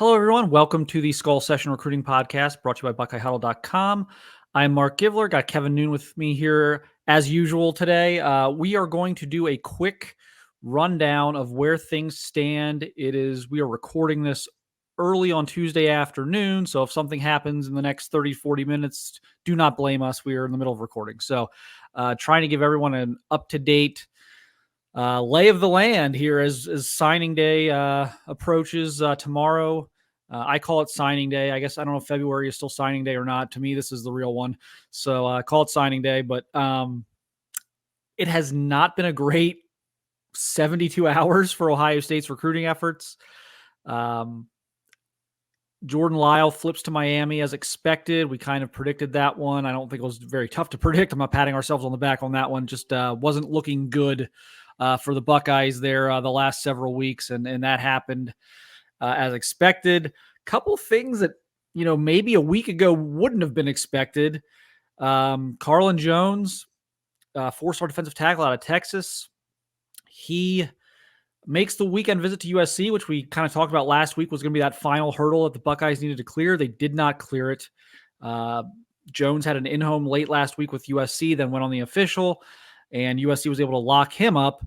Hello, everyone. Welcome to the Skull Session Recruiting Podcast brought to you by BuckeyeHuddle.com. I'm Marc Givler. Got Kevin Noon with me here as usual today. We are going to do a quick rundown of where things stand. We are recording this early on Tuesday afternoon. So if something happens in the next 30, 40 minutes, do not blame us. We are in the middle of recording. So trying to give everyone an up-to-date lay of the land here as signing day approaches tomorrow. I call it signing day. I guess I don't know if February is still signing day or not. To me, this is the real one. So I call it signing day, but it has not been a great 72 hours for Ohio State's recruiting efforts. Jordan Lyle flips to Miami as expected. We kind of predicted that one. I don't think it was very tough to predict. I'm not patting ourselves on the back on that one. Just wasn't looking good for the Buckeyes there the last several weeks, and that happened as expected. Couple things that maybe a week ago wouldn't have been expected. Carlin Jones, four-star defensive tackle out of Texas, he makes the weekend visit to USC, which we kind of talked about last week was going to be that final hurdle that the Buckeyes needed to clear. They did not clear it. Jones had an in-home late last week with USC, then went on the official, and USC was able to lock him up.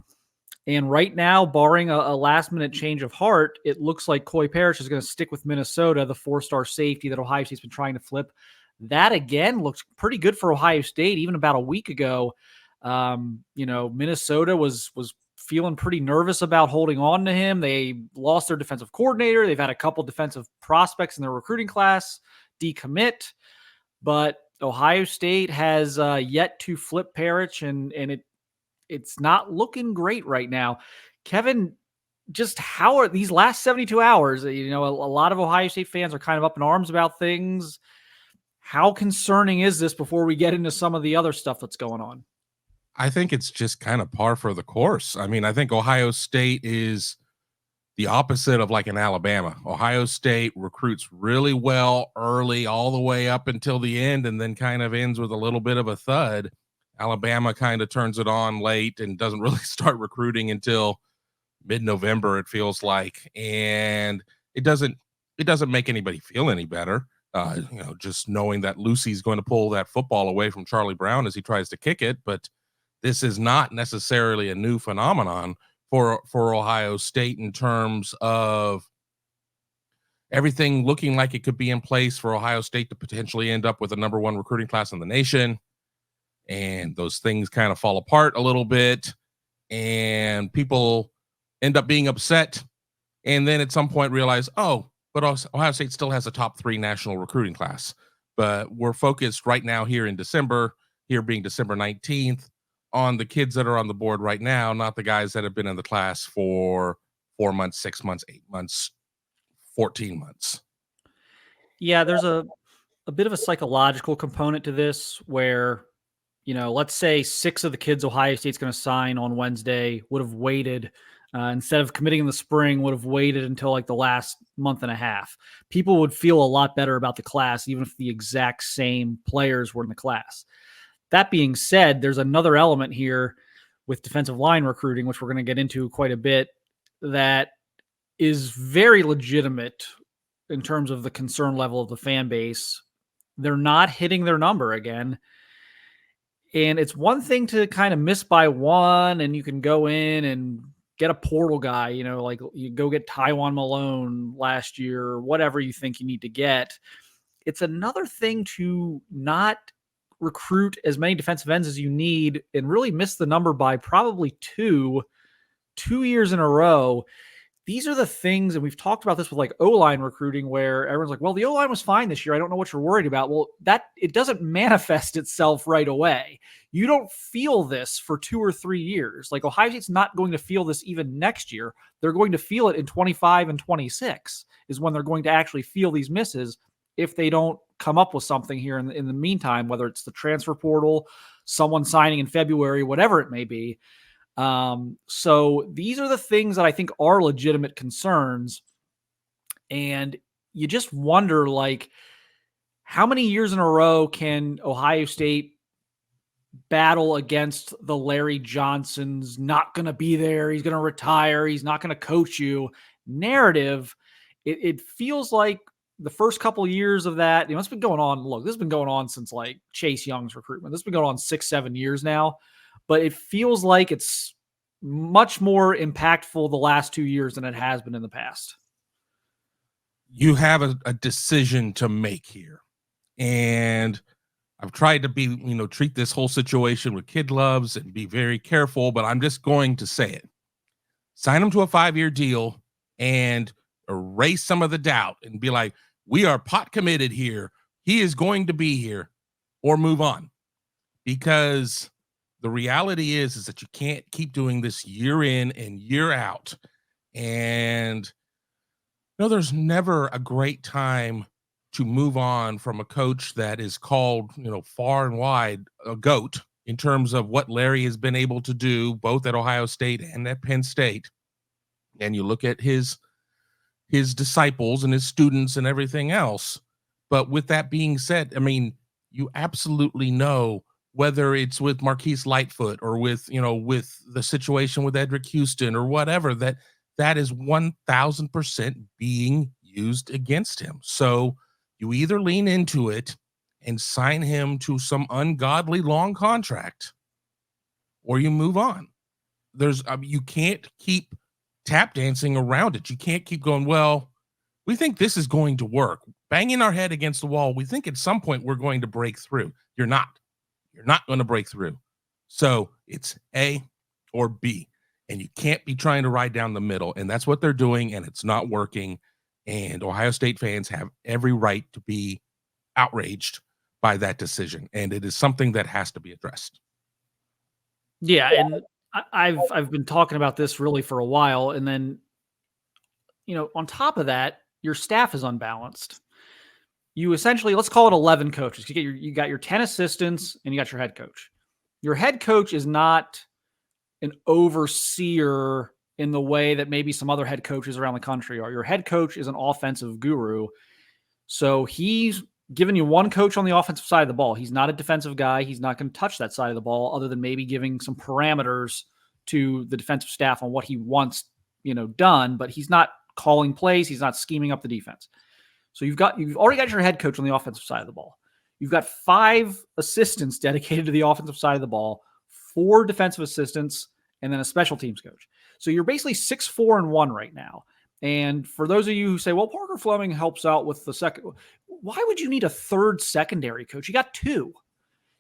And right now, barring a last-minute change of heart, it looks like Coy Parrish is going to stick with Minnesota, the four-star safety that Ohio State's been trying to flip. That, again, looks pretty good for Ohio State. Even about a week ago, Minnesota was feeling pretty nervous about holding on to him. They lost their defensive coordinator. They've had a couple defensive prospects in their recruiting class decommit. But Ohio State has yet to flip Parrish, and it's not looking great right now. Kevin, just how are these last 72 hours? A lot of Ohio State fans are kind of up in arms about things. How concerning is this before we get into some of the other stuff that's going on? I think it's just kind of par for the course. I mean, I think Ohio State is the opposite of like an Alabama. Ohio State recruits really well early all the way up until the end and then kind of ends with a little bit of a thud. Alabama kind of turns it on late and doesn't really start recruiting until mid-November, it feels like. And it doesn't make anybody feel any better. Just knowing that Lucy's going to pull that football away from Charlie Brown as he tries to kick it. But this is not necessarily a new phenomenon for Ohio State in terms of everything looking like it could be in place for Ohio State to potentially end up with a number one recruiting class in the nation. And those things kind of fall apart a little bit and people end up being upset. And then at some point realize, but Ohio State still has a top 3 national recruiting class. But we're focused right now here in December, here being December 19th, on the kids that are on the board right now, not the guys that have been in the class for 4 months, 6 months, 8 months, 14 months. Yeah, there's a bit of a psychological component to this where, let's say 6 of the kids Ohio State's going to sign on Wednesday would have waited instead of committing in the spring, would have waited until like the last month and a half. People would feel a lot better about the class, even if the exact same players were in the class. That being said, there's another element here with defensive line recruiting, which we're going to get into quite a bit, that is very legitimate in terms of the concern level of the fan base. They're not hitting their number again. And it's one thing to kind of miss by one, and you can go in and get a portal guy, like you go get Taiwan Malone last year, or whatever you think you need to get. It's another thing to not recruit as many defensive ends as you need and really miss the number by probably two years in a row. These are the things, and we've talked about this with like O-line recruiting, where everyone's like, well, the O-line was fine this year. I don't know what you're worried about. Well, that it doesn't manifest itself right away. You don't feel this for 2 or 3 years. Like Ohio State's not going to feel this even next year. They're going to feel it in 25 and 26 is when they're going to actually feel these misses if they don't come up with something here in the meantime, whether it's the transfer portal, someone signing in February, whatever it may be. So these are the things that I think are legitimate concerns. And you just wonder, like, how many years in a row can Ohio State battle against the Larry Johnson's not going to be there, he's going to retire, he's not going to coach you narrative, it feels like the first couple of years of that, it's been going on. Look, this has been going on since like Chase Young's recruitment. This has been going on 6-7 years now, but it feels like it's much more impactful the last 2 years than it has been in the past. You have a decision to make here. And I've tried to be, treat this whole situation with kid gloves and be very careful, but I'm just going to say it. Sign him to a 5-year deal and erase some of the doubt and be like, we are pot committed here. He is going to be here, or move on. Because the reality is that you can't keep doing this year in and year out. And there's never a great time to move on from a coach that is called, far and wide a GOAT in terms of what Larry has been able to do both at Ohio State and at Penn State. And you look at his disciples and his students and everything else. But with that being said, I mean, you absolutely know, whether it's with Marquise Lightfoot or with the situation with Edric Houston or whatever, that is 1,000% being used against him. So you either lean into it and sign him to some ungodly long contract, or you move on. You can't keep tap dancing around it. You can't keep going, well, we think this is going to work, banging our head against the wall. We think at some point we're going to break through. You're not going to break through. So it's A or B, and you can't be trying to ride down the middle. And that's what they're doing, and it's not working. And Ohio State fans have every right to be outraged by that decision. And it is something that has to be addressed. Yeah. And I've been talking about this really for a while. And then, on top of that, your staff is unbalanced. You essentially, let's call it 11 coaches. You got your 10 assistants and you got your head coach. Your head coach is not an overseer in the way that maybe some other head coaches around the country are. Your head coach is an offensive guru. So he's giving you one coach on the offensive side of the ball. He's not a defensive guy. He's not going to touch that side of the ball other than maybe giving some parameters to the defensive staff on what he wants, done, but he's not calling plays. He's not scheming up the defense. So you've already got your head coach on the offensive side of the ball. You've got 5 assistants dedicated to the offensive side of the ball, 4 defensive assistants, and then a special teams coach. So you're basically 6-4-1 right now. And for those of you who say, well, Parker Fleming helps out with the second, why would you need a third secondary coach? You got 2.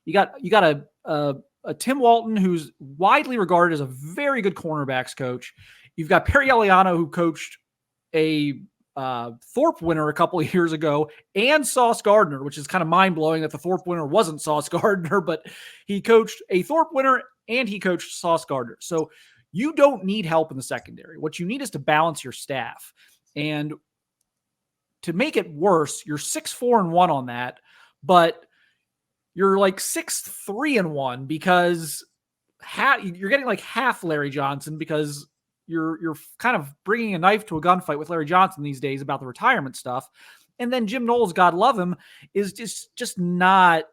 You got a Tim Walton, who's widely regarded as a very good cornerbacks coach. You've got Perry Eliano, who coached a Thorpe winner a couple of years ago, and Sauce Gardner, which is kind of mind-blowing that the Thorpe winner wasn't Sauce Gardner, but he coached a Thorpe winner and he coached Sauce Gardner. So you don't need help in the secondary. What you need is to balance your staff. And to make it worse, you're 6-4-1 on that, but you're like 6-3-1 because you're getting like half Larry Johnson, because you're kind of bringing a knife to a gunfight with Larry Johnson these days about the retirement stuff. And then Jim Knowles, God love him, is just not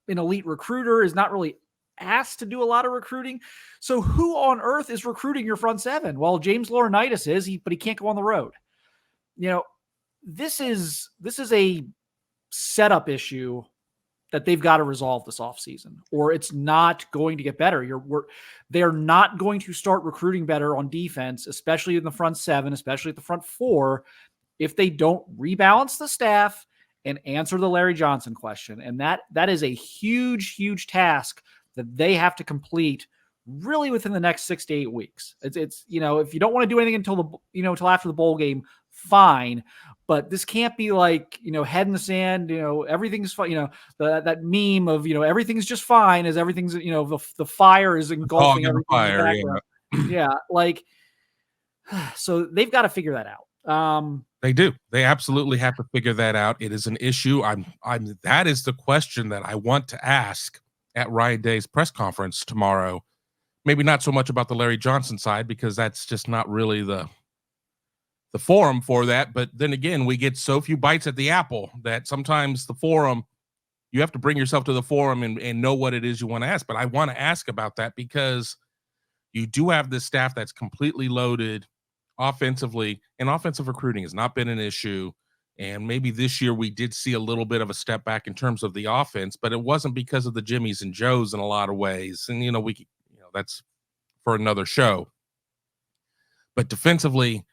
an elite recruiter, is not really asked to do a lot of recruiting. So who on earth is recruiting your front seven? Well, James Laurinaitis is, but he can't go on the road. This is a setup issue that they've got to resolve this offseason, or it's not going to get better. They're not going to start recruiting better on defense, especially in the front 7, especially at the front 4, if they don't rebalance the staff and answer the Larry Johnson question. And that is a huge, huge task that they have to complete really within the next 6 to 8 weeks. It's if you don't want to do anything until after the bowl game, fine. But this can't be like, head in the sand, everything's fine, that meme of, everything's just fine as everything's, the fire is engulfing everything. Fire, yeah. So they've got to figure that out. They do. They absolutely have to figure that out. It is an issue. That is the question that I want to ask at Ryan Day's press conference tomorrow. Maybe not so much about the Larry Johnson side, because that's just not really the forum for that. But then again, we get so few bites at the apple that sometimes the forum, you have to bring yourself to the forum and know what it is you want to ask. But I want to ask about that because you do have this staff that's completely loaded offensively, and offensive recruiting has not been an issue. And maybe this year we did see a little bit of a step back in terms of the offense, but it wasn't because of the Jimmies and Joes in a lot of ways. And, that's for another show. But defensively,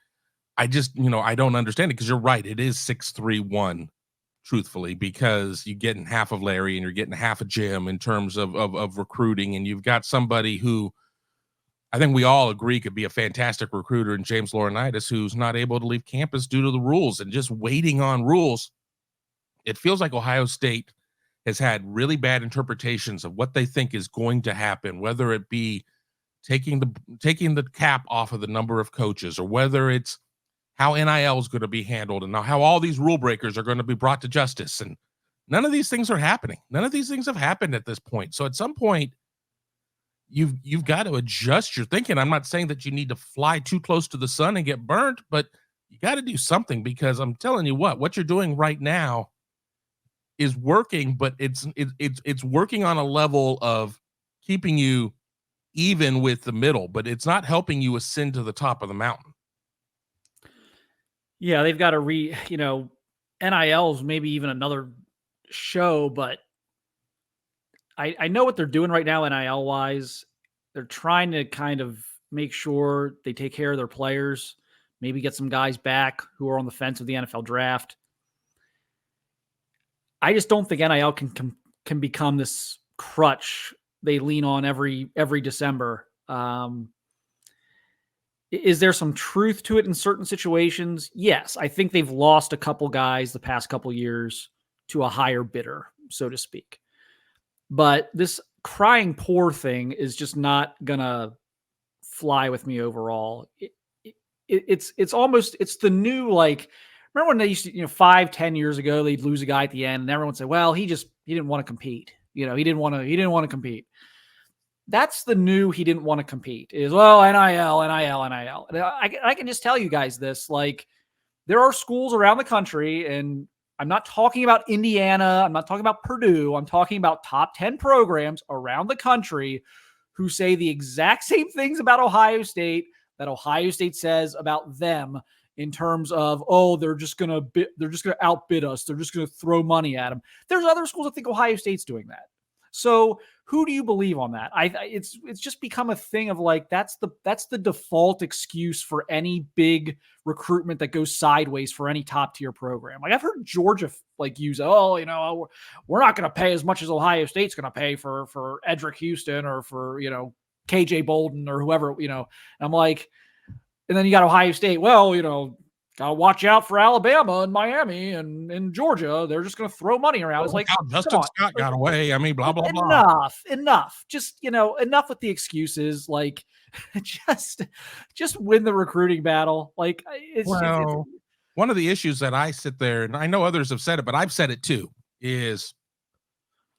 I just, I don't understand it, because you're right. It is 6-3-1, truthfully, because you're getting half of Larry and you're getting half of Jim in terms of recruiting. And you've got somebody who I think we all agree could be a fantastic recruiter in James Laurinaitis, who's not able to leave campus due to the rules and just waiting on rules. It feels like Ohio State has had really bad interpretations of what they think is going to happen, whether it be taking the cap off of the number of coaches, or whether it's how NIL is going to be handled, and how all these rule breakers are going to be brought to justice. And none of these things are happening. None of these things have happened at this point. So at some point, you've got to adjust your thinking. I'm not saying that you need to fly too close to the sun and get burnt, but you got to do something, because I'm telling you what you're doing right now is working, but it's working on a level of keeping you even with the middle, but it's not helping you ascend to the top of the mountain. Yeah, they've got to NILs, maybe even another show, but I know what they're doing right now, NIL wise. They're trying to kind of make sure they take care of their players, maybe get some guys back who are on the fence of the NFL draft. I just don't think NIL can become this crutch they lean on every December. Is there some truth to it in certain situations? Yes. I think they've lost a couple guys the past couple years to a higher bidder, so to speak. But this crying poor thing is just not going to fly with me overall. It's the new, like, remember when they used to, 5-10 years ago, they'd lose a guy at the end and everyone would say, well, he didn't want to compete. He didn't want to compete. That's the new, he didn't want to compete, is, well, NIL. And I can just tell you guys this, like, there are schools around the country, and I'm not talking about Indiana, I'm not talking about Purdue, I'm talking about top 10 programs around the country who say the exact same things about Ohio State that Ohio State says about them, in terms of, oh, they're just going to outbid us. They're just going to throw money at them. There's other schools that think Ohio State's doing that. So who do you believe on that? It's just become a thing of, like, that's the default excuse for any big recruitment that goes sideways for any top tier program. Like, I've heard Georgia use, we're not going to pay as much as Ohio State's going to pay for Edric Houston, or for, KJ Bolden, or whoever, and I'm like, and then you got Ohio State. Well, got to watch out for Alabama and Miami and Georgia. They're just going to throw money around. It's like, Justin Scott got away. I mean, blah, blah, blah. Enough. Just, enough with the excuses. Like, just win the recruiting battle. Like, one of the issues that I sit there, and I know others have said it, but I've said it too, is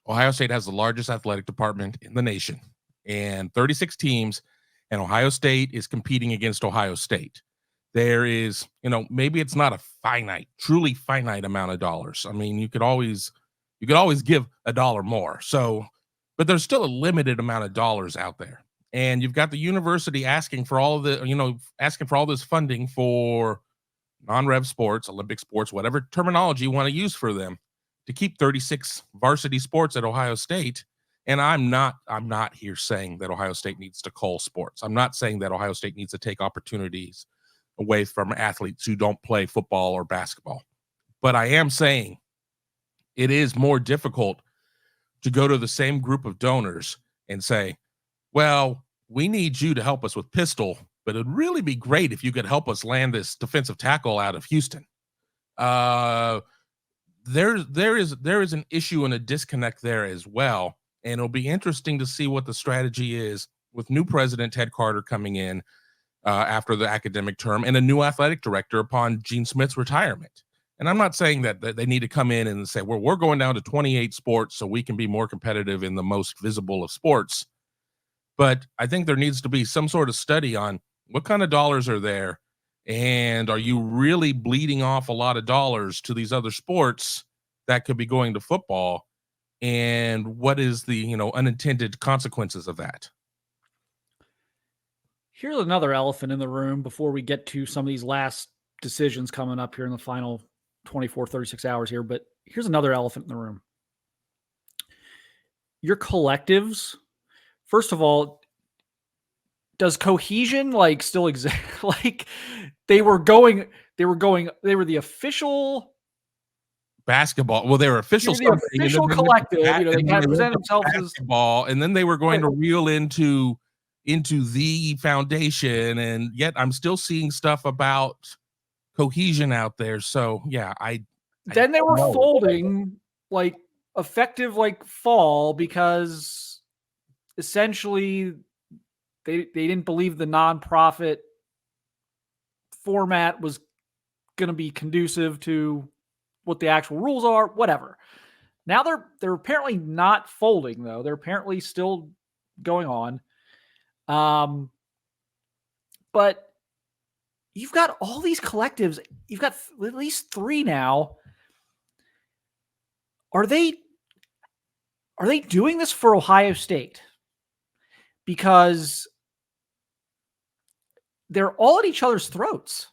Ohio State has the largest athletic department in the nation, and 36 teams, and Ohio State is competing against Ohio State. There is, maybe it's not a truly finite amount of dollars. I mean, you could always give a dollar more. So, but there's still a limited amount of dollars out there. And you've got the university asking for all this funding for non-rev sports, Olympic sports, whatever terminology you want to use for them, to keep 36 varsity sports at Ohio State. And I'm not here saying that Ohio State needs to cull sports. I'm not saying that Ohio State needs to take opportunities away from athletes who don't play football or basketball. But I am saying it is more difficult to go to the same group of donors and say, well, we need you to help us with pistol, but it'd really be great if you could help us land this defensive tackle out of Houston. There is an issue and a disconnect there as well. And it'll be interesting to see what the strategy is with new president Ted Carter coming in after the academic term, and a new athletic director upon Gene Smith's retirement. And I'm not saying that they need to come in and say, well, we're going down to 28 sports so we can be more competitive in the most visible of sports. But I think there needs to be some sort of study on what kind of dollars are there, and are you really bleeding off a lot of dollars to these other sports that could be going to football, and what is the unintended consequences of that? Here's another elephant in the room before we get to some of these last decisions coming up here in the final 24, 36 hours here. But here's another elephant in the room. Your collectives, first of all, does cohesion like still exist? Like they were the official basketball. Well, they were official, the official collective. You know, they kind of present themselves as basketball, and then they were going to reel into the foundation, and yet I'm still seeing stuff about cohesion out there. So yeah, then they were folding like effective like fall because essentially they didn't believe the nonprofit format was going to be conducive to what the actual rules are, whatever. Now they're apparently not folding though. They're apparently still going on. But you've got all these collectives. You've got at least 3 now. Are they doing this for Ohio State? Because they're all at each other's throats.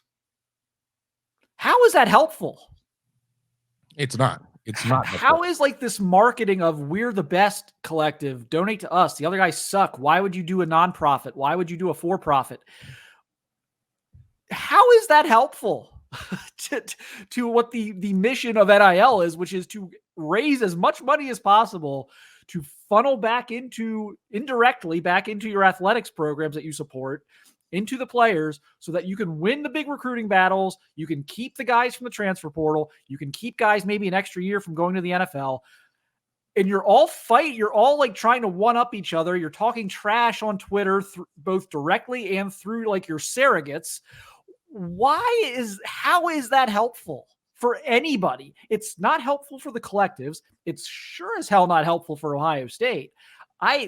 How is that helpful? It's not. It's not. How is like this marketing of we're the best collective, donate to us, the other guys suck. Why would you do a nonprofit? Why would you do a for-profit? How is that helpful to what the mission of NIL is, which is to raise as much money as possible to funnel back indirectly back into your athletics programs that you support, into the players, so that you can win the big recruiting battles. You can keep the guys from the transfer portal. You can keep guys maybe an extra year from going to the NFL. And you're all like trying to one up each other. You're talking trash on Twitter, both directly and through like your surrogates. How is that helpful for anybody? It's not helpful for the collectives. It's sure as hell not helpful for Ohio State.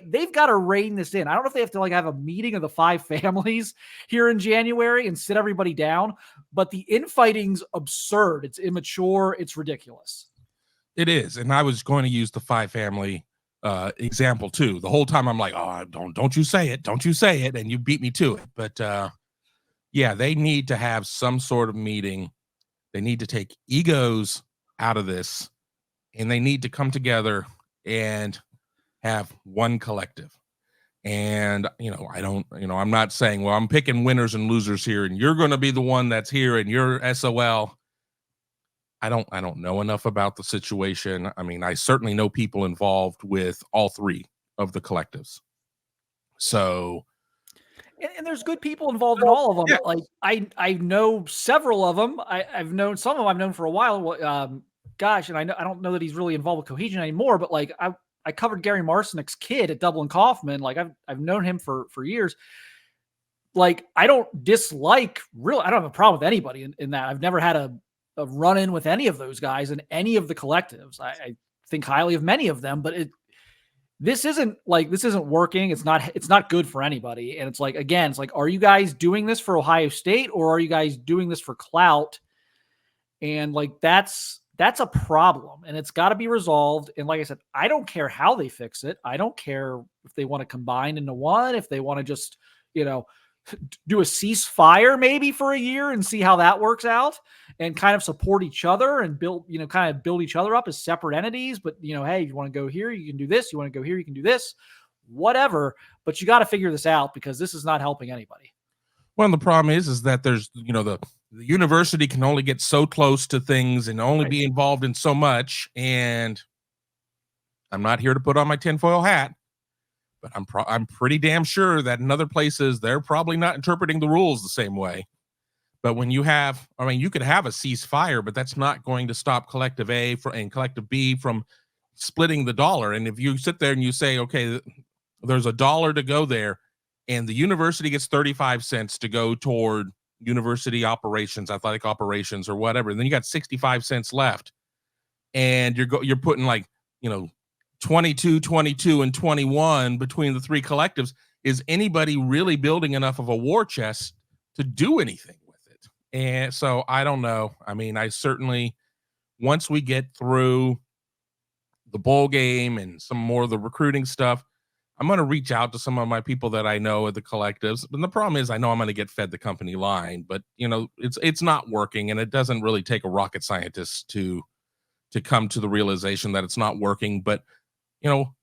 They've got to rein this in. I don't know if they have to like have a meeting of the 5 families here in January and sit everybody down, but the infighting's absurd. It's immature. It's ridiculous. It is. And I was going to use the 5 family example too. The whole time I'm like, oh, don't you say it. Don't you say it. And you beat me to it. But yeah, they need to have some sort of meeting. They need to take egos out of this, and they need to come together and have one collective. And, I'm not saying, well, I'm picking winners and losers here, and you're going to be the one that's here and you're SOL. I don't know enough about the situation. I mean, I certainly know people involved with all 3 of the collectives. So, and there's good people involved in all of them. Yeah. Like I know several of them. I've known some of them. I've known for a while. And I don't know that he's really involved with cohesion anymore. But like I covered Gary Marcinek's kid at Dublin Kaufman. Like I've known him for years. Like I don't have a problem with anybody in that. I've never had a run in with any of those guys in any of the collectives. I think highly of many of them, but this isn't working. It's not good for anybody. And it's like, again, it's like, are you guys doing this for Ohio State or are you guys doing this for clout? And like, that's a problem and it's got to be resolved. And like I said, I don't care how they fix it. I don't care if they want to combine into one, if they want to just, do a ceasefire maybe for a year and see how that works out and kind of support each other and build each other up as separate entities. But, hey, you want to go here, you can do this. You want to go here, you can do this, whatever. But you got to figure this out because this is not helping anybody. Well, the problem is that there's, the university can only get so close to things and only be involved in so much. And I'm not here to put on my tinfoil hat, but I'm pretty damn sure that in other places, they're probably not interpreting the rules the same way. But when you could have a ceasefire, but that's not going to stop Collective A and Collective B from splitting the dollar. And if you sit there and you say, okay, there's $1 to go there, and the university gets 35 cents to go toward university operations, athletic operations, or whatever, and then you got 65 cents left, and you're putting like 22, 22, and 21 between the 3 collectives. Is anybody really building enough of a war chest to do anything with it? And so I don't know. I mean, I certainly, once we get through the bowl game and some more of the recruiting stuff, I'm going to reach out to some of my people that I know at the collectives. And the problem is I know I'm going to get fed the company line, but it's not working, and it doesn't really take a rocket scientist to come to the realization that it's not working. But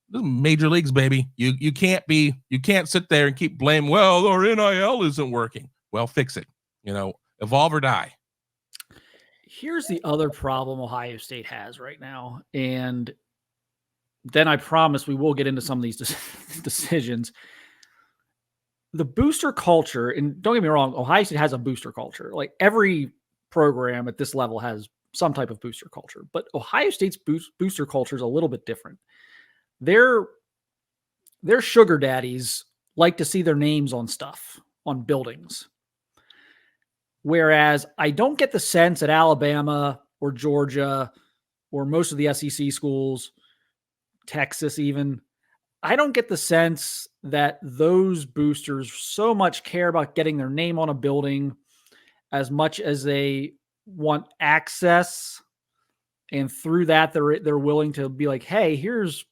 major leagues, baby. You can't sit there and keep blaming, well, our NIL isn't working. Well, fix it. Evolve or die. Here's the other problem Ohio State has right now, and then I promise we will get into some of these decisions. The booster culture, and don't get me wrong, Ohio State has a booster culture. Like every program at this level has some type of booster culture, but Ohio State's booster culture is a little bit different. Their sugar daddies like to see their names on stuff, on buildings. Whereas I don't get the sense at Alabama or Georgia or most of the SEC schools, Texas even, I don't get the sense that those boosters so much care about getting their name on a building as much as they want access. And through that, they're willing to be like, hey, here's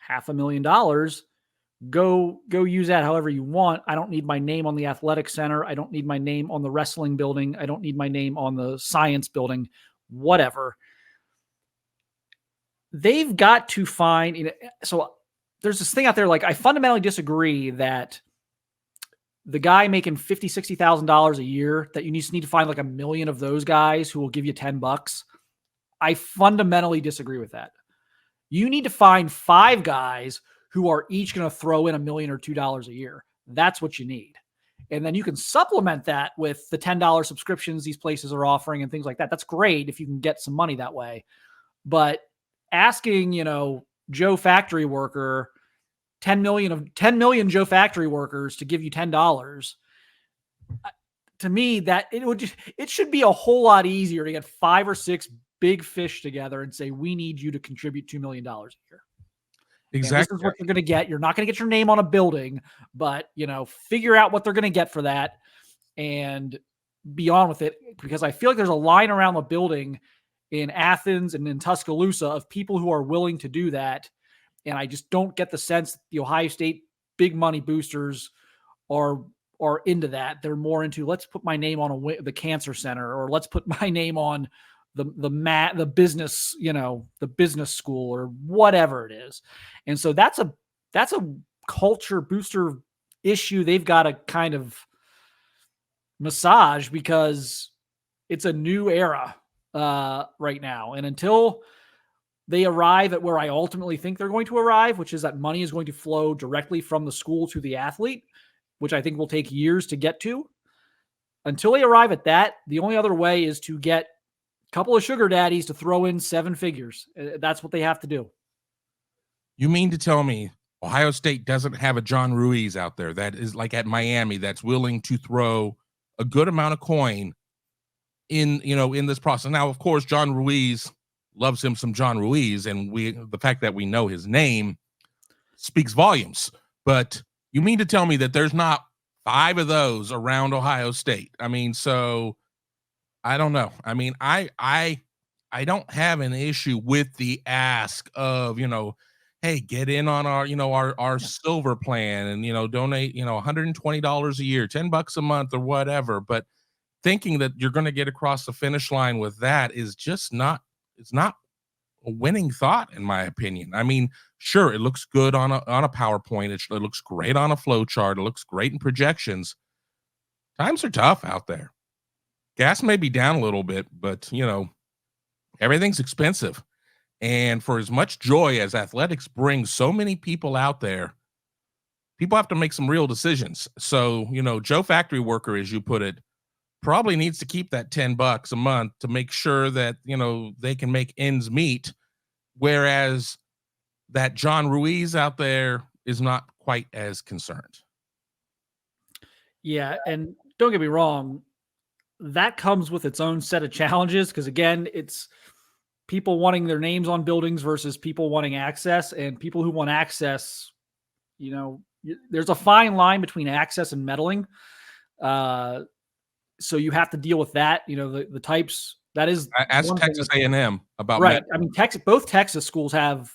$500,000. Go use that however you want. I don't need my name on the athletic center. I don't need my name on the wrestling building. I don't need my name on the science building, whatever. They've got to find, so there's this thing out there. Like I fundamentally disagree that the guy making $50,000, $60,000 a year, that you just need to find like 1 million of those guys who will give you $10. I fundamentally disagree with that. You need to find 5 guys who are each going to throw in $1 million or $2 a year. That's what you need. And then you can supplement that with the $10 subscriptions these places are offering and things like that. That's great if you can get some money that way. But asking, Joe factory worker, 10 million Joe factory workers to give you $10, to me, that it should be a whole lot easier to get 5 or 6 big fish together and say, we need you to contribute $2 million a year. Exactly. And this is what you're going to get. You're not going to get your name on a building, but figure out what they're going to get for that and be on with it. Because I feel like there's a line around the building in Athens and in Tuscaloosa of people who are willing to do that. And I just don't get the sense that the Ohio State big money boosters are into that. They're more into, let's put my name on the cancer center, or let's put my name on the business, the business school or whatever it is. And so that's a culture booster issue they've got to kind of massage, because it's a new era right now. And until they arrive at where I ultimately think they're going to arrive, which is that money is going to flow directly from the school to the athlete, which I think will take years to get to. Until they arrive at that, the only other way is to get a couple of sugar daddies to throw in 7 figures. That's what they have to do. You mean to tell me Ohio State doesn't have a John Ruiz out there that is like at Miami that's willing to throw a good amount of coin in this process? Now, of course, John Ruiz loves him some John Ruiz, and the fact that we know his name speaks volumes. But you mean to tell me that there's not 5 of those around Ohio State? I mean, so I don't know. I mean, I don't have an issue with the ask of, hey, get in on our silver plan and, donate, $120 a year, $10 a month or whatever. But thinking that you're going to get across the finish line with that is just not, it's not a winning thought, in my opinion. I mean, sure, it looks good on a PowerPoint. It looks great on a flow chart. It looks great in projections. Times are tough out there. Gas may be down a little bit, but everything's expensive. And for as much joy as athletics brings so many people out there, people have to make some real decisions. So, Joe factory worker, as you put it, probably needs to keep that $10 a month to make sure that, they can make ends meet. Whereas that John Ruiz out there is not quite as concerned. Yeah. And don't get me wrong, that comes with its own set of challenges. Because again, it's people wanting their names on buildings versus people wanting access, and people who want access, there's a fine line between access and meddling. So you have to deal with that. The types that is. Ask Texas A&M about right. I mean, both Texas schools have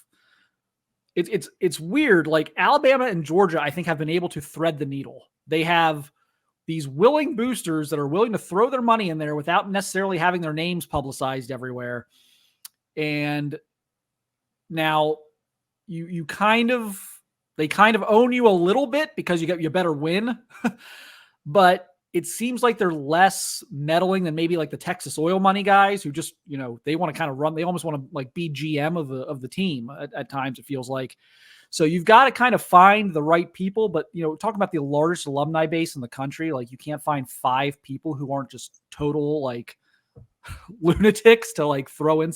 it's weird. Like Alabama and Georgia, I think, have been able to thread the needle. They have these willing boosters that are willing to throw their money in there without necessarily having their names publicized everywhere. And now they kind of own you a little bit because you better win. But it seems like they're less meddling than maybe like the Texas oil money guys who just, they want to kind of run. They almost want to like be GM of the team at times, it feels like. So you've got to kind of find the right people. But, talking about the largest alumni base in the country, like you can't find 5 people who aren't just total like lunatics to like throw in.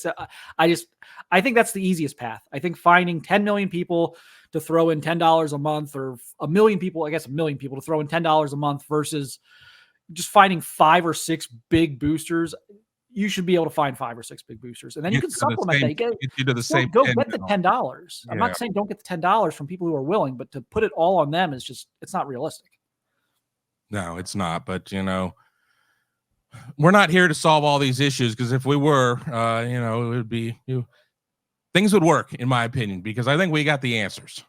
I think that's the easiest path. I think finding 10 million people to throw in $10 a month, or a million people to throw in $10 a month versus just finding 5 or 6 big boosters. You should be able to find 5 or 6 big boosters, and then you can supplement that. Get you to the same. Go get the $10. I'm not saying don't get the $10 from people who are willing, but to put it all on them is just, it's not realistic. No, it's not. But we're not here to solve all these issues, because if we were, it would be things would work, in my opinion, because I think we got the answers.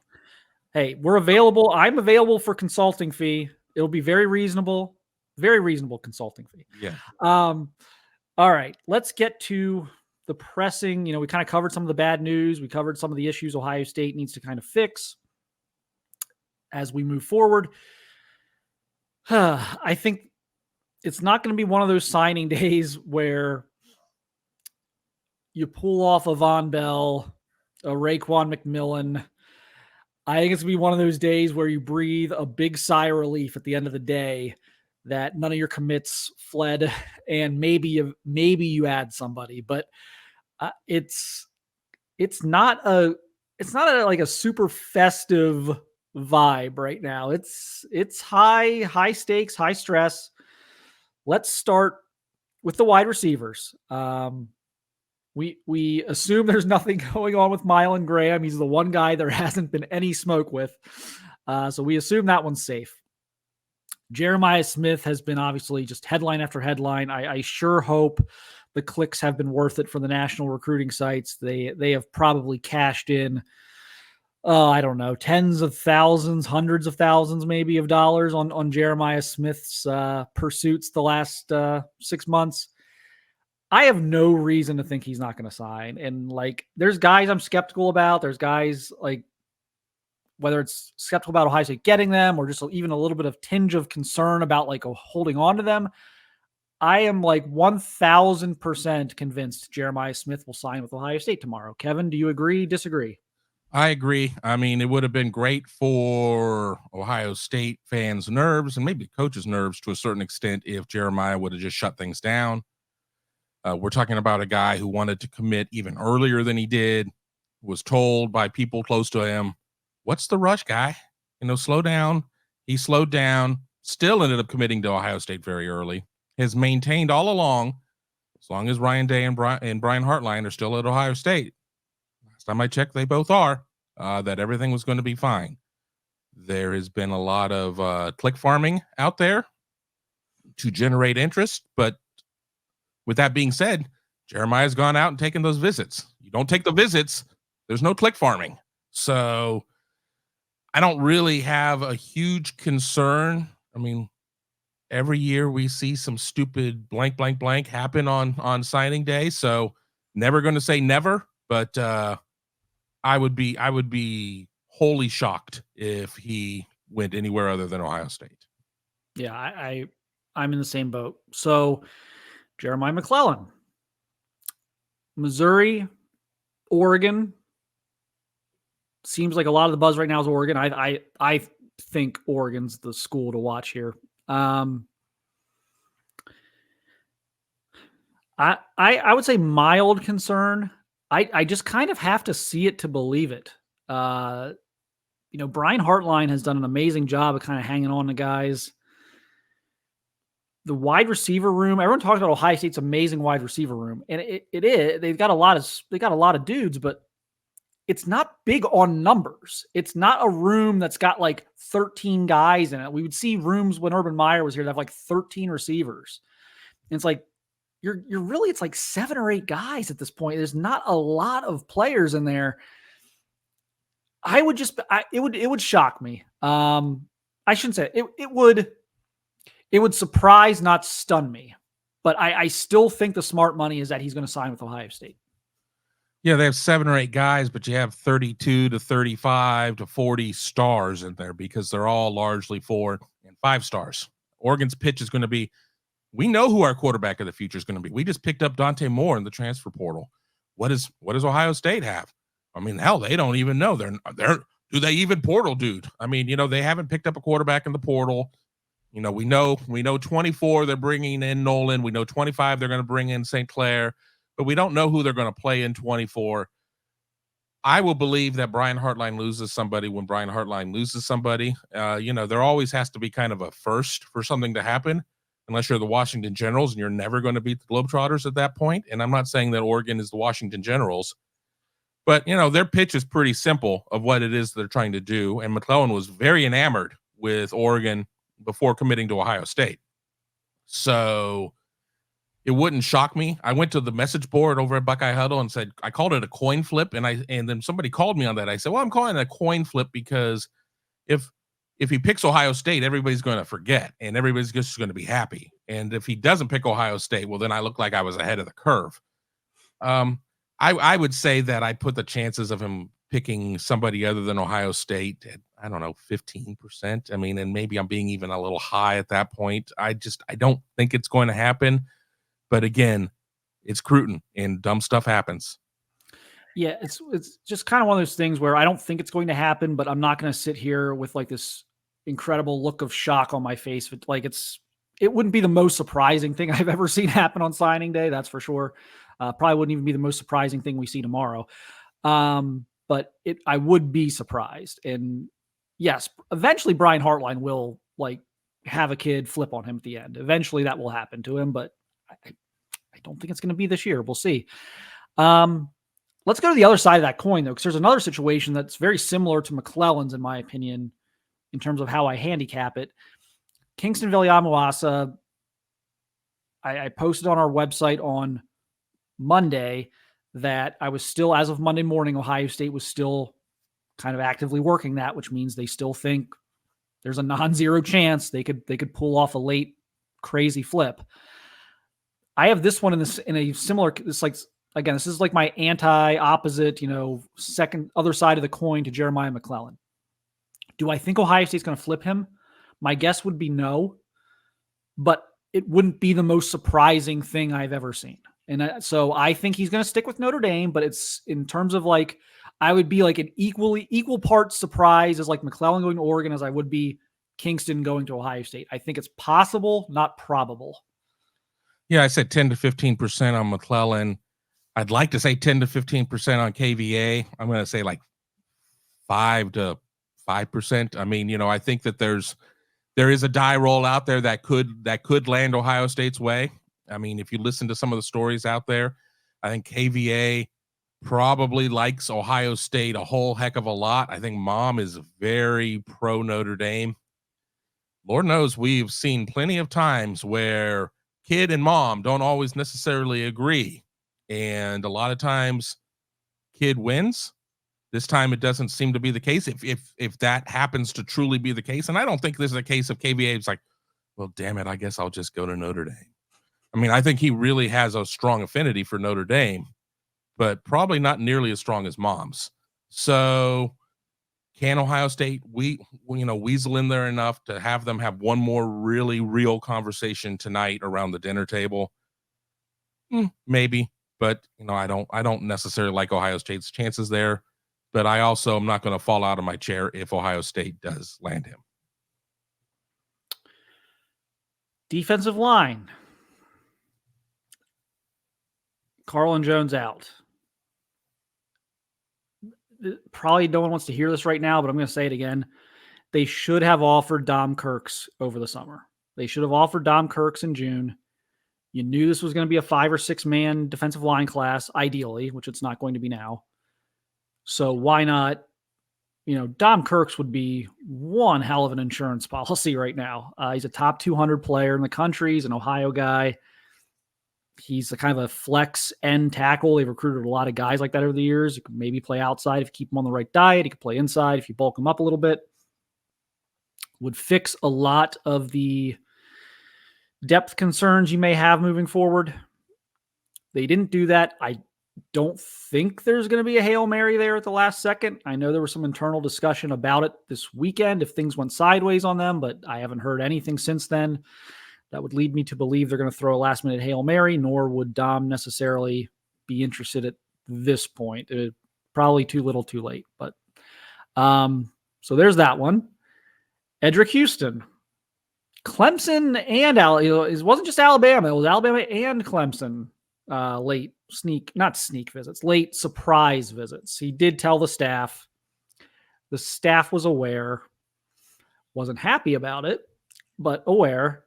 Hey, we're available. I'm available for consulting fee. It'll be very reasonable consulting fee. Yeah. All right, let's get to the pressing. We kind of covered some of the bad news. We covered some of the issues Ohio State needs to kind of fix as we move forward. I think it's not going to be one of those signing days where you pull off a Von Bell, a Raekwon McMillan. I think it's going to be one of those days where you breathe a big sigh of relief at the end of the day that none of your commits fled, and maybe you add somebody, but it's not like a super festive vibe right now. It's high stakes, high stress. Let's start with the wide receivers. We assume there's nothing going on with Mylan Graham. He's the one guy there hasn't been any smoke with. So we assume that one's safe. Jeremiah Smith has been obviously just headline after headline. I sure hope the clicks have been worth it for the national recruiting sites. They have probably cashed in, I don't know, tens of thousands, hundreds of thousands maybe of dollars on Jeremiah Smith's pursuits the last 6 months. I have no reason to think he's not going to sign. And like, there's guys I'm skeptical about. There's guys like, whether it's skeptical about Ohio State getting them or just even a little bit of tinge of concern about like holding on to them. I am like 1000% convinced Jeremiah Smith will sign with Ohio State tomorrow. Kevin, do you agree, disagree? I agree. I mean, it would have been great for Ohio State fans' nerves and maybe coaches' nerves to a certain extent if Jeremiah would have just shut things down. We're talking about a guy who wanted to commit even earlier than he did, was told by people close to him, what's the rush, guy? Slow down. He slowed down, still ended up committing to Ohio State very early, has maintained all along, as long as Ryan Day and Brian Hartline are still at Ohio State. Last time I checked, they both are, that everything was going to be fine. There has been a lot of click farming out there to generate interest, but with that being said, Jeremiah's gone out and taken those visits. You don't take the visits, there's no click farming. So I don't really have a huge concern. I mean, every year we see some stupid blank, blank, blank happen on signing day. So never going to say never, but I would be wholly shocked if he went anywhere other than Ohio State. Yeah, I'm in the same boat. So Jeremiah McLellan, Missouri, Oregon. Seems like a lot of the buzz right now is Oregon. I think Oregon's the school to watch here. I would say mild concern. I just kind of have to see it to believe it. Brian Hartline has done an amazing job of kind of hanging on to guys. The wide receiver room, everyone talks about Ohio State's amazing wide receiver room, and it is. They got a lot of dudes, but it's not big on numbers. It's not a room that's got like 13 guys in it. We would see rooms when Urban Meyer was here that have like 13 receivers. And it's like, it's like 7 or 8 guys at this point. There's not a lot of players in there. it would shock me. I shouldn't say it would surprise, not stun me. But I still think the smart money is that he's going to sign with Ohio State. Yeah, they have 7 or 8 guys, but you have 32 to 35 to 40 stars in there because they're all largely 4 and 5 stars. Oregon's pitch is going to be, we know who our quarterback of the future is going to be. We just picked up Dante Moore in the transfer portal. What does Ohio State have? I mean, hell, they don't even know. Do they even portal, dude? I mean, they haven't picked up a quarterback in the portal. We know 24 they're bringing in Nolan. We know 25 they're going to bring in St. Clair, but we don't know who they're going to play in 24. I will believe that Brian Hartline loses somebody when Brian Hartline loses somebody. There always has to be kind of a first for something to happen, unless you're the Washington Generals and you're never going to beat the Globetrotters at that point. And I'm not saying that Oregon is the Washington Generals, but, their pitch is pretty simple of what it is they're trying to do. And McLain was very enamored with Oregon before committing to Ohio State. So it wouldn't shock me. I went to the message board over at Buckeye Huddle and said, I called it a coin flip. And then somebody called me on that. I said, well, I'm calling it a coin flip because if he picks Ohio State, everybody's going to forget and everybody's just going to be happy. And if he doesn't pick Ohio State, well, then I look like I was ahead of the curve. I would say that I put the chances of him picking somebody other than Ohio State at, I don't know, 15%. I mean, and maybe I'm being even a little high at that point. I don't think it's going to happen. But again, it's Cruton and dumb stuff happens. Yeah, it's just kind of one of those things where I don't think it's going to happen, but I'm not going to sit here with like this incredible look of shock on my face. It wouldn't be the most surprising thing I've ever seen happen on signing day. That's for sure. Probably wouldn't even be the most surprising thing we see tomorrow. But I would be surprised. And yes, eventually Brian Hartline will have a kid flip on him at the end. Eventually that will happen to him, but I don't think it's going to be this year. We'll see. Let's go to the other side of that coin, though, because there's another situation that's very similar to McClellan's, in my opinion, in terms of how I handicap it. Kingston Viliamu-Asa, I posted on our website on Monday that I was still, as of Monday morning, Ohio State was still kind of actively working that, which means they still think there's a non-zero chance they could pull off a late crazy flip. I have this one in a similar, this is like my anti-opposite, second other side of the coin to Jeremiah McLain. Do I think Ohio State's going to flip him? My guess would be no, but it wouldn't be the most surprising thing I've ever seen. And so I think he's going to stick with Notre Dame, but it's in terms of I would be like an equal part surprise as McClellan going to Oregon as I would be Kingston going to Ohio State. I think it's possible, not probable. Yeah, I said 10 to 15% on McClellan. I'd like to say 10 to 15% on KVA. I'm going to say 5 to 5%. I mean, I think that there is a die roll out there that could land Ohio State's way. I mean, if you listen to some of the stories out there, I think KVA probably likes Ohio State a whole heck of a lot. I think Mom is very pro Notre Dame. Lord knows we've seen plenty of times where kid and mom don't always necessarily agree. And a lot of times kid wins. This time it doesn't seem to be the case. If that happens to truly be the case, and I don't think this is a case of KVA. It's well, damn it, I guess I'll just go to Notre Dame. I mean, I think he really has a strong affinity for Notre Dame, but probably not nearly as strong as Mom's. So can Ohio State weasel in there enough to have them have one more really real conversation tonight around the dinner table? Maybe, but I don't necessarily like Ohio State's chances there. But I also am not going to fall out of my chair if Ohio State does land him. Defensive line. Carlin Jones out. Probably no one wants to hear this right now, but I'm going to say it again. They should have offered Dom Kirks over the summer. They should have offered Dom Kirks in June. You knew this was going to be a 5 or 6 man defensive line class, ideally, which it's not going to be now. So why not? Dom Kirks would be one hell of an insurance policy right now. He's a top 200 player in the country. He's an Ohio guy. He's a kind of a flex end tackle. They've recruited a lot of guys like that over the years. You could maybe play outside if you keep him on the right diet. He could play inside if you bulk him up a little bit. Would fix a lot of the depth concerns you may have moving forward. They didn't do that. I don't think there's going to be a Hail Mary there at the last second. I know there was some internal discussion about it this weekend if things went sideways on them, but I haven't heard anything since then that would lead me to believe they're going to throw a last-minute Hail Mary, nor would Dom necessarily be interested at this point. Probably too little too late. But so there's that one. Edric Houston. Clemson and it wasn't just Alabama. It was Alabama and Clemson late late surprise visits. He did tell the staff. The staff was aware, wasn't happy about it, but aware.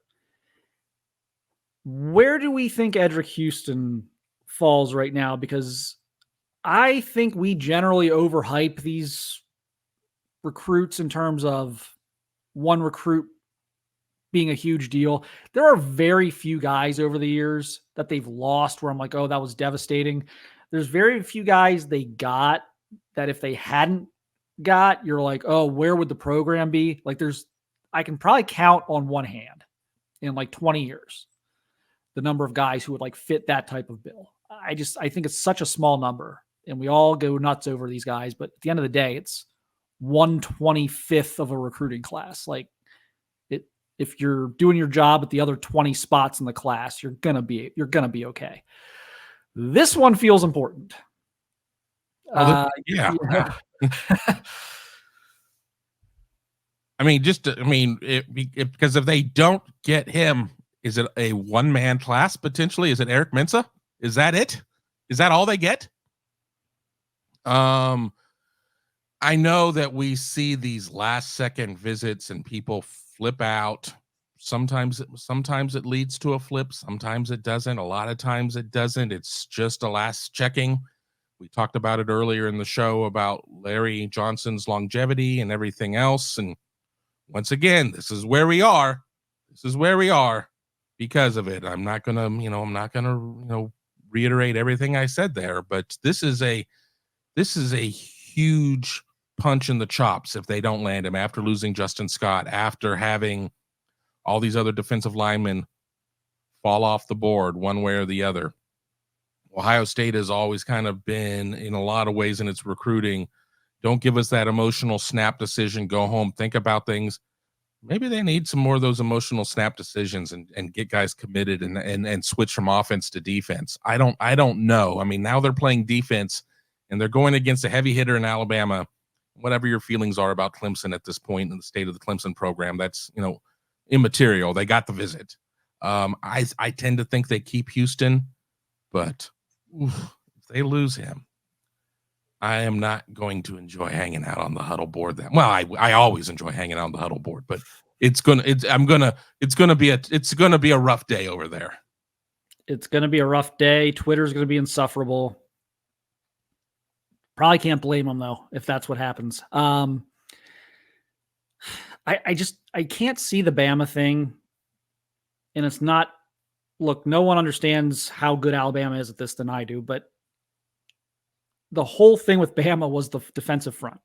Where do we think Edric Houston falls right now? Because I think we generally overhype these recruits in terms of one recruit being a huge deal. There are very few guys over the years that they've lost where I'm like, oh, that was devastating. There's very few guys they got that if they hadn't got, you're like, oh, where would the program be? Like I can probably count on one hand in like 20 years the number of guys who would like fit that type of bill. I think it's such a small number and we all go nuts over these guys, but at the end of the day, it's 1/25th of a recruiting class. Like if you're doing your job at the other 20 spots in the class, you're going to be okay. This one feels important. Yeah. Because if they don't get him, is it a one-man class potentially? Is it Eric Mensah? Is that it? Is that all they get? I know that we see these last-second visits and people flip out. Sometimes it leads to a flip. Sometimes it doesn't. A lot of times it doesn't. It's just a last checking. We talked about it earlier in the show about Larry Johnson's longevity and everything else. And once again, this is where we are. This is where we are because of it. I'm not gonna reiterate everything I said there, but this is a huge punch in the chops if they don't land him after losing Justin Scott, after having all these other defensive linemen fall off the board one way or the other. Ohio State has always kind of been, in a lot of ways in its recruiting, don't give us that emotional snap decision, go home, think about things. Maybe they need some more of those emotional snap decisions and get guys committed and switch from offense to defense. I don't know. I mean, now they're playing defense and they're going against a heavy hitter in Alabama. Whatever your feelings are about Clemson at this point in the state of the Clemson program, that's, immaterial. They got the visit. I tend to think they keep Houston, but if they lose him, I am not going to enjoy hanging out on the Huddle board. I always enjoy hanging out on the Huddle board, but it's gonna be a rough day over there. It's gonna be a rough day. Twitter's gonna be insufferable. Probably can't blame them though if that's what happens. I can't see the Bama thing, and it's not. Look, no one understands how good Alabama is at this than I do, but the whole thing with Bama was the defensive front.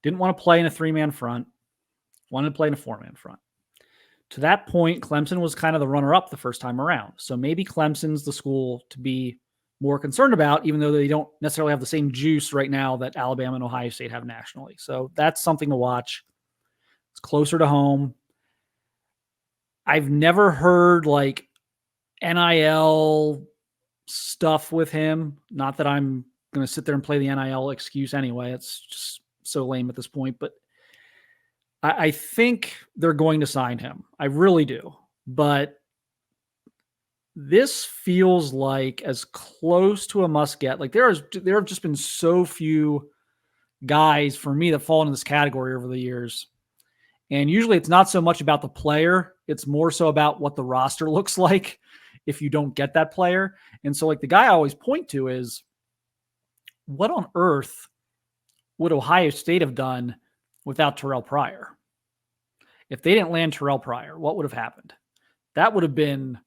Didn't want to play in a 3-man front, wanted to play in a 4-man front. To that point, Clemson was kind of the runner-up the first time around. So maybe Clemson's the school to be more concerned about, even though they don't necessarily have the same juice right now that Alabama and Ohio State have nationally. So that's something to watch. It's closer to home. I've never heard like NIL stuff with him. Not that I'm going to sit there and play the NIL excuse anyway. It's just so lame at this point. But I think they're going to sign him. I really do. But this feels like as close to a must get. Like there have just been so few guys for me that fall into this category over the years. And usually it's not so much about the player. It's more so about what the roster looks like if you don't get that player. And so like the guy I always point to is, what on earth would Ohio State have done without Terrell Pryor? If they didn't land Terrell Pryor, what would have happened? That would have been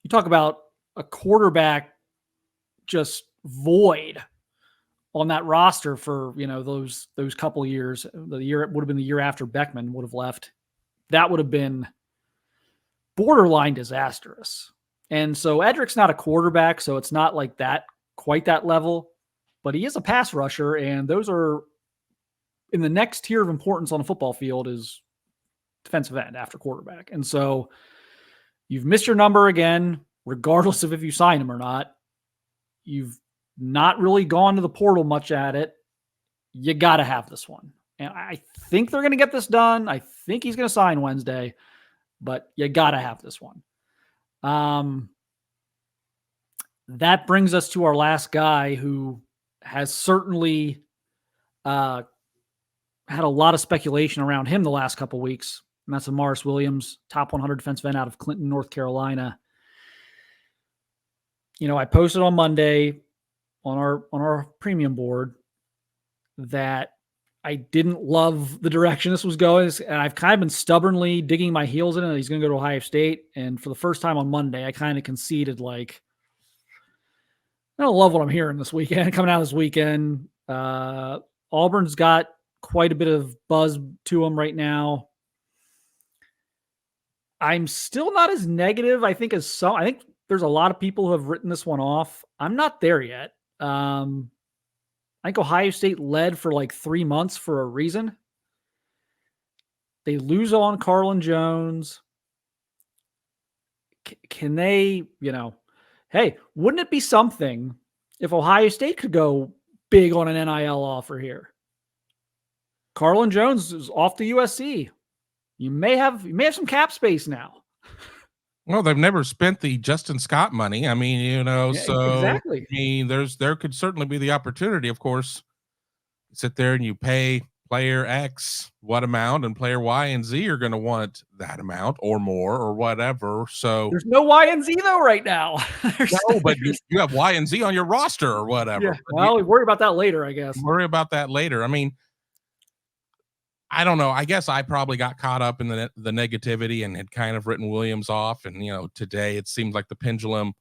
you talk about a quarterback just void on that roster for, those couple years. The year, it would have been the year after Beckman would have left. That would have been borderline disastrous. And so Edric's not a quarterback, so it's not like that, quite that level, but he is a pass rusher, and those are in the next tier of importance on a football field is defensive end after quarterback. And so you've missed your number again, regardless of if you sign him or not. You've not really gone to the portal much at it. You got to have this one. And I think they're going to get this done. I think he's going to sign Wednesday, but you got to have this one. That brings us to our last guy, who has certainly had a lot of speculation around him the last couple of weeks. And that's Marc Williams, top 100 defensive end out of Clinton, North Carolina. I posted on Monday on our premium board that I didn't love the direction this was going. And I've kind of been stubbornly digging my heels in it. He's going to go to Ohio State. And for the first time on Monday, I kind of conceded, like, I don't love what I'm hearing this weekend, coming out this weekend. Auburn's got quite a bit of buzz to him right now. I'm still not as negative, I think, as some. I think there's a lot of people who have written this one off. I'm not there yet. I think Ohio State led for like 3 months for a reason. They lose on Carlin Jones. Can they, hey, wouldn't it be something if Ohio State could go big on an NIL offer here? Carlin Jones is off to USC. You may have some cap space now. Well, they've never spent the Justin Scott money. I mean, so exactly. I mean, there could certainly be the opportunity, of course. You sit there and you pay player X what amount, and player Y and Z are going to want that amount or more or whatever. So there's no Y and Z though right now. No, but you have Y and Z on your roster or whatever. Yeah. Well, we worry about that later, I guess. Worry about that later. I mean, I don't know. I guess I probably got caught up in the negativity and had kind of written Williams off. And, today it seems like the pendulum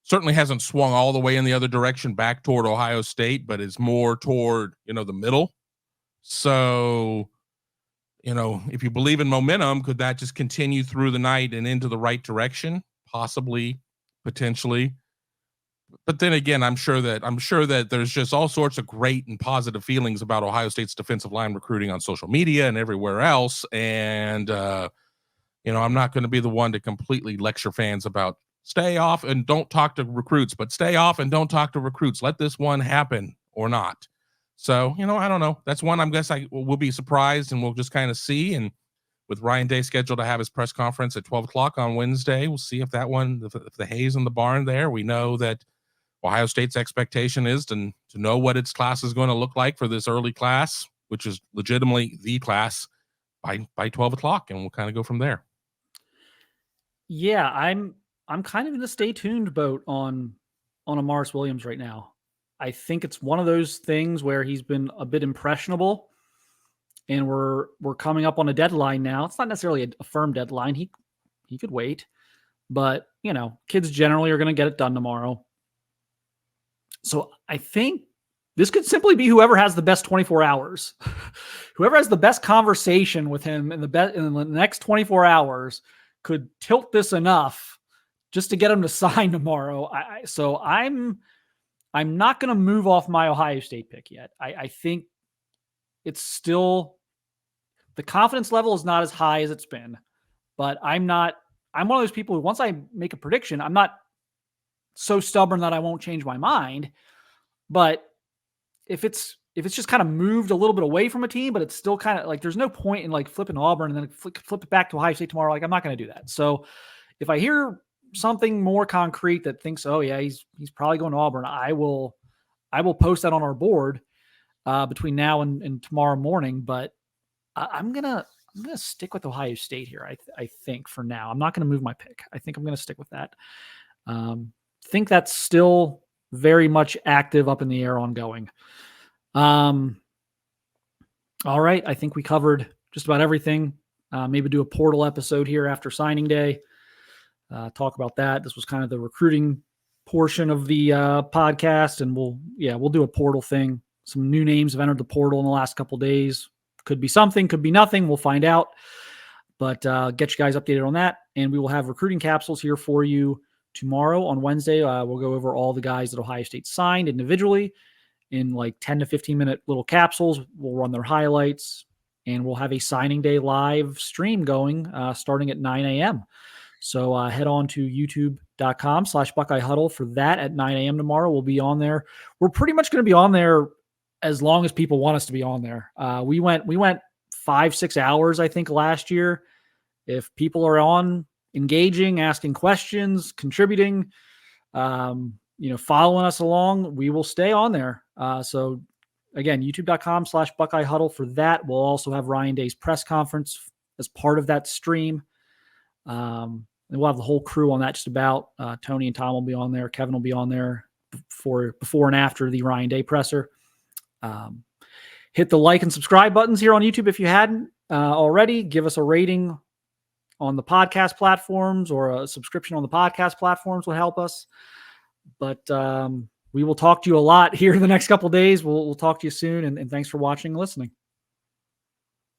certainly hasn't swung all the way in the other direction back toward Ohio State, but is more toward, the middle. So, if you believe in momentum, could that just continue through the night and into the right direction? Possibly, potentially. But then again, I'm sure that there's just all sorts of great and positive feelings about Ohio State's defensive line recruiting on social media and everywhere else. And, I'm not going to be the one to completely lecture fans about stay off and don't talk to recruits, but stay off and don't talk to recruits. Let this one happen or not. So, I don't know. That's one I guess we'll be surprised, and we'll just kind of see. And with Ryan Day scheduled to have his press conference at 12 o'clock on Wednesday, we'll see if that one, if the hay's in the barn there. We know that Ohio State's expectation is to know what its class is going to look like for this early class, which is legitimately the class, by 12 o'clock, and we'll kind of go from there. Yeah, I'm kind of in the stay tuned boat on a Marc Williams right now. I think it's one of those things where he's been a bit impressionable, and we're coming up on a deadline now. It's not necessarily a firm deadline. He could wait, but kids generally are going to get it done tomorrow. So I think this could simply be whoever has the best 24 hours, whoever has the best conversation with him in the next 24 hours could tilt this enough just to get him to sign tomorrow. So I'm not going to move off my Ohio State pick yet. I think it's still, the confidence level is not as high as it's been, but I'm one of those people who, once I make a prediction, I'm not so stubborn that I won't change my mind. But if it's just kind of moved a little bit away from a team, but it's still kind of like, there's no point in like flipping Auburn and then flip it back to Ohio State tomorrow. Like, I'm not going to do that. So if I hear something more concrete that thinks, oh yeah, he's probably going to Auburn, I will post that on our board between now and tomorrow morning. But I'm gonna stick with Ohio State here. I think for now, I'm not going to move my pick. I think I'm going to stick with that. Think that's still very much active, up in the air, ongoing. All right. I think we covered just about everything. Maybe do a portal episode here after signing day. talk about that. This was kind of the recruiting portion of the podcast, and we'll do a portal thing. Some new names have entered the portal in the last couple days. Could be something, could be nothing. We'll find out. But get you guys updated on that. And we will have recruiting capsules here for you tomorrow on Wednesday. We'll go over all the guys that Ohio State signed individually in like 10 to 15 minute little capsules. We'll run their highlights, and we'll have a signing day live stream going starting at 9 a.m. So head on to youtube.com/Buckeye Huddle for that at 9 a.m. tomorrow. We'll be on there. We're pretty much going to be on there as long as people want us to be on there. We went 5-6 hours, I think, last year. If people are on, engaging, asking questions, contributing, following us along, we will stay on there. So again, youtube.com/Buckeye Huddle for that. We'll also have Ryan Day's press conference as part of that stream. And we'll have the whole crew on that just about. Tony and Tom will be on there. Kevin will be on there before and after the Ryan Day presser. Hit the like and subscribe buttons here on YouTube if you hadn't already. Give us a rating on the podcast platforms, or a subscription on the podcast platforms will help us. But we will talk to you a lot here in the next couple of days. We'll talk to you soon, and thanks for watching and listening.